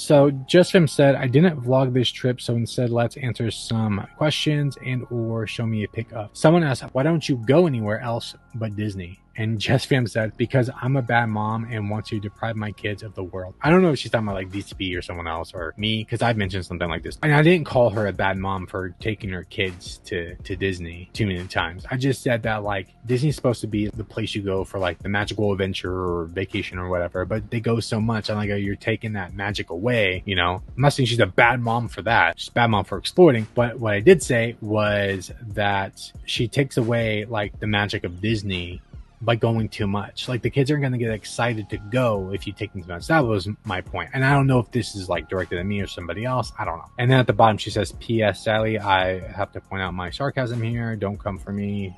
So JesssFam said, I didn't vlog this trip, so instead let's answer some questions and or show me a pic of. Someone asked, why don't you go anywhere else but Disney? And JesssFam said, because I'm a bad mom and want to deprive my kids of the world. I don't know if she's talking about like DCB or someone else or me, because I've mentioned something like this. And I didn't call her a bad mom for taking her kids to Disney too many times. I just said that like Disney's supposed to be the place you go for like the magical adventure or vacation or whatever, but they go so much. I'm like, oh, you're taking that magic away, you know? I'm not saying she's a bad mom for that. She's a bad mom for exploiting. But what I did say was that she takes away like the magic of Disney by going too much. Like the kids aren't going to get excited to go if you take them too much. That was my point. And I don't know if this is like directed at me or somebody else. I don't know. And then at the bottom she says, P.S. Sally, I have to point out my sarcasm here. Don't come for me.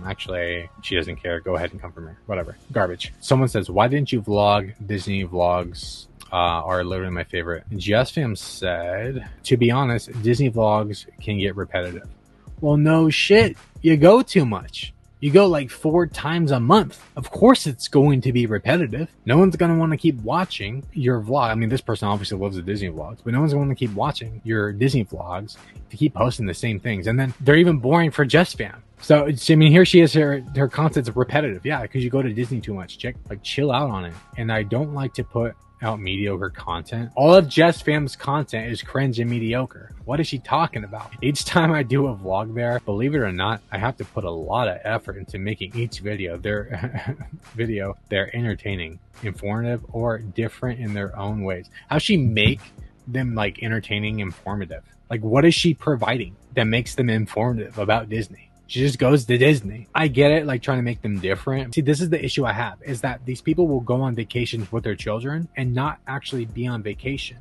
Actually, she doesn't care. Go ahead and come for me. Whatever. Garbage. Someone says, why didn't you vlog? Disney vlogs are literally my favorite. JesssFam said, to be honest, Disney vlogs can get repetitive. Well, no shit. You go too much. You go like 4 times a month. Of course it's going to be repetitive. No one's going to want to keep watching your vlog. I mean, this person obviously loves the Disney vlogs, but no one's going to keep watching your Disney vlogs if you keep posting the same things. And then they're even boring for JesssFam. So, I mean, here she is, her content's repetitive. Yeah, because you go to Disney too much. Chill out on it. And I don't like to put out mediocre content. All of JesssFam's content is cringe and mediocre. What is she talking about? Each time I do a vlog there, believe it or not, I have to put a lot of effort into making each video they're entertaining, informative, or different in their own ways. How she make them like entertaining, informative? Like what is she providing that makes them informative about Disney? She just goes to Disney. I get it, like trying to make them different. See, this is the issue I have, is that these people will go on vacations with their children and not actually be on vacation.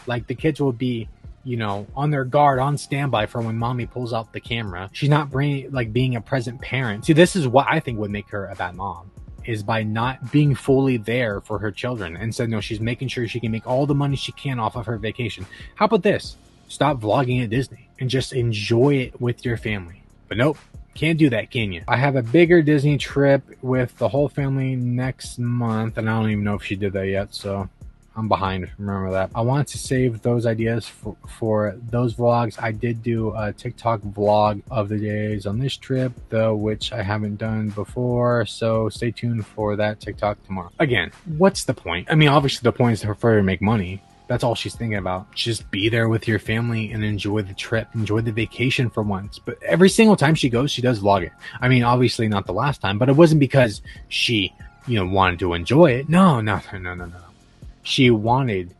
Like the kids will be, you know, on their guard, on standby for when mommy pulls out the camera. She's not being a present parent. See, this is what I think would make her a bad mom, is by not being fully there for her children. Instead, no, she's making sure she can make all the money she can off of her vacation. How about this? Stop vlogging at Disney and just enjoy it with your family. But nope, can't do that, can you? I have a bigger Disney trip with the whole family next month, and I don't even know if she did that yet, so I'm behind. Remember that. I want to save those ideas for those vlogs. I did do a TikTok vlog of the days on this trip, though, which I haven't done before, so stay tuned for that TikTok tomorrow. Again, what's the point? I mean, obviously the point is for her to make money. That's all she's thinking about. Just be there with your family and enjoy the trip, enjoy the vacation for once. But every single time she goes, she does vlog it. I mean, obviously not the last time, but it wasn't because she, you know, wanted to enjoy it. No. She wanted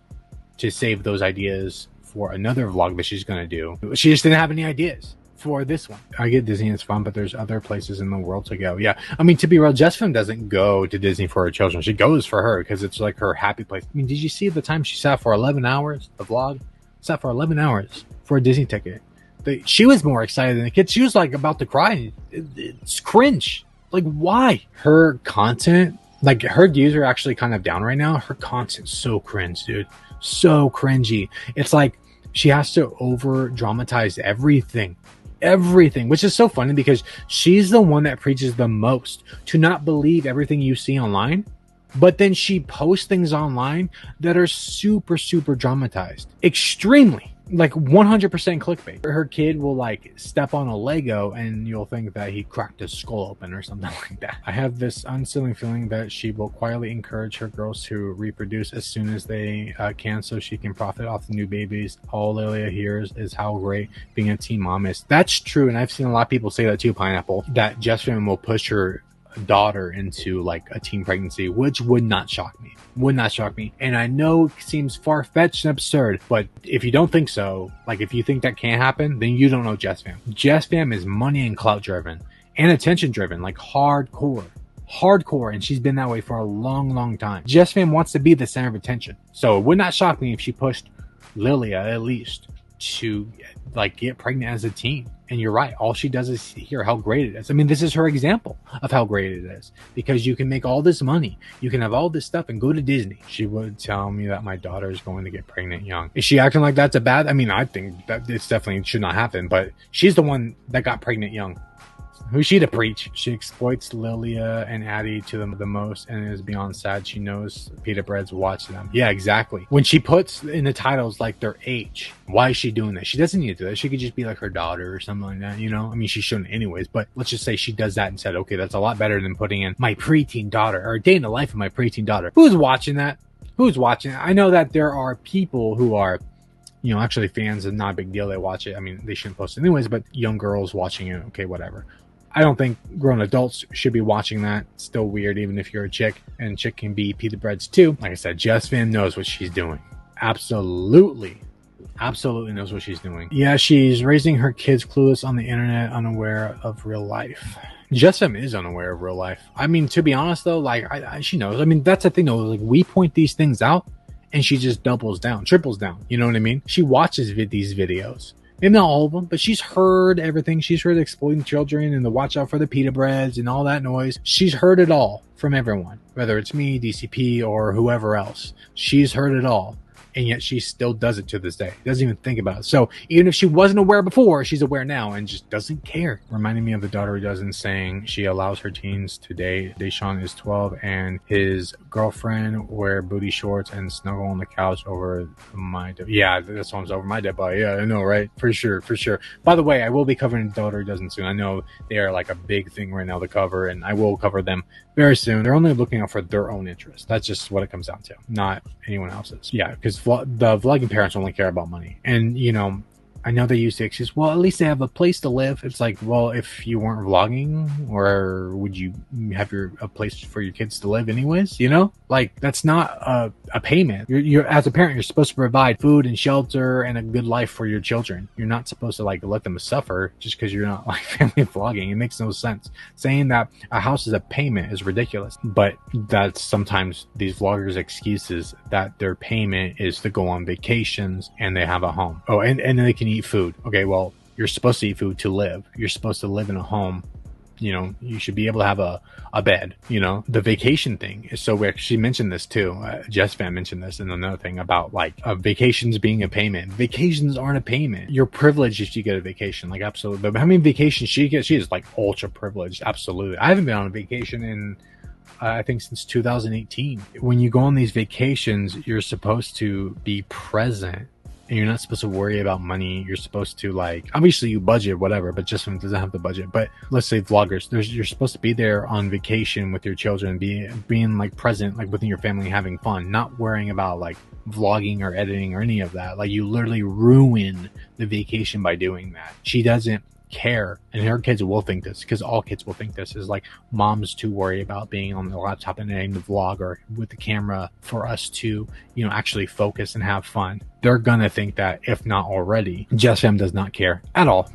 to save those ideas for another vlog that she's going to do. She just didn't have any ideas for this one. I get Disney, it's fun, but there's other places in the world to go. Yeah, I mean, to be real, JesssFam doesn't go to Disney for her children. She goes for her because it's like her happy place. I mean, did you see the time she sat for 11 hours? The vlog sat for 11 hours for a Disney ticket. She was more excited than the kids. She was like about to cry. It's cringe. Like, why? Her content, like her views are actually kind of down right now. Her content's so cringe, dude. So cringy. It's like she has to over dramatize everything, which is so funny because she's the one that preaches the most to not believe everything you see online, but then she posts things online that are super dramatized, extremely, like 100% clickbait. Her kid will like step on a Lego and you'll think that he cracked his skull open or something like that. I have this unsettling feeling that she will quietly encourage her girls to reproduce as soon as they can so she can profit off the new babies. All Lilia hears is how great being a teen mom is. That's true, and I've seen a lot of people say that too, Pineapple, that JesssFam will push her daughter into like a teen pregnancy, which would not shock me. And I know it seems far-fetched and absurd, but if you don't think so, like if you think that can't happen, then you don't know JesssFam. JesssFam is money and clout driven and attention driven, like hardcore, and she's been that way for a long time. JesssFam wants to be the center of attention, so it would not shock me if she pushed Lilia at least to like get pregnant as a teen. And you're right, all she does is hear how great it is. I mean, this is her example of how great it is, because you can make all this money, you can have all this stuff and go to Disney. She would tell me that my daughter is going to get pregnant young. Is she acting like that's a bad? I mean, I think that it's definitely should not happen, but she's the one that got pregnant young. Who's she to preach? She exploits Lilia and Addie to the most and is beyond sad. She knows Pita Bread's watching them. Yeah, exactly. When she puts in the titles like their age, why is she doing that? She doesn't need to do that. She could just be like her daughter or something like that, you know? I mean, she shouldn't anyways, but let's just say she does that and said, okay, that's a lot better than putting in my preteen daughter or a day in the life of my preteen daughter. Who's watching that? Who's watching it? I know that there are people who are, you know, actually fans, and not a big deal. They watch it. I mean, they shouldn't post it anyways, but young girls watching it, okay, whatever. I don't think grown adults should be watching that. It's still weird, even if you're a chick, and chick can be Pita Breads too. Like I said, JesssFam knows what she's doing. Absolutely knows what she's doing. Yeah, she's raising her kids clueless on the internet, unaware of real life. JesssFam is unaware of real life. I mean, to be honest though, like she knows. I mean, that's the thing though. Like, we point these things out, and she just doubles down, triples down. You know what I mean? She watches these videos. Maybe not all of them, but she's heard everything. She's heard exploiting children and the watch out for the Pita Breads and all that noise. She's heard it all from everyone, whether it's me, DCP, or whoever else. She's heard it all. And yet she still does it to this day. Doesn't even think about it. So even if she wasn't aware before, she's aware now and just doesn't care. Reminding me of the daughter who doesn't, saying she allows her teens to date. Deshaun is 12 and his girlfriend wear booty shorts and snuggle on the couch over my yeah, this one's over my dead body. Yeah, I know, right? For sure. By the way, I will be covering the daughter who doesn't soon. I know they are like a big thing right now to cover, and I will cover them very soon. They're only looking out for their own interest. That's just what it comes down to, not anyone else's. Yeah, because the vlogging parents only care about money. And, you know, I know they use the excuse, well, at least they have a place to live. It's like, well, if you weren't vlogging, or would you have a place for your kids to live anyways? You know, like, that's not a payment. You're as a parent, you're supposed to provide food and shelter and a good life for your children. You're not supposed to like let them suffer just because you're not like family vlogging. It makes no sense. Saying that a house is a payment is ridiculous, but that's sometimes these vloggers' excuses, that their payment is to go on vacations and they have a home. Oh, and then they can eat food. Okay, well, you're supposed to eat food to live. You're supposed to live in a home. You know, you should be able to have a bed. You know, the vacation thing is so weird. She mentioned this too. JesssFam mentioned this, and another thing about like vacations being a payment. Vacations aren't a payment. You're privileged if you get a vacation, like, absolutely. But how many vacations she gets? She is like ultra privileged. Absolutely. I haven't been on a vacation in I think since 2018. When you go on these vacations, you're supposed to be present. And you're not supposed to worry about money. You're supposed to, like, obviously you budget, whatever, but JesssFam doesn't have the budget. But let's say vloggers, you're supposed to be there on vacation with your children, being like present, like within your family, having fun, not worrying about like vlogging or editing or any of that. Like, you literally ruin the vacation by doing that. She doesn't care, and her kids will think this, because all kids will think this, is like, mom's too worried about being on the laptop and editing the vlog or with the camera for us to, you know, actually focus and have fun. They're gonna think that, if not already. JesssFam does not care at all.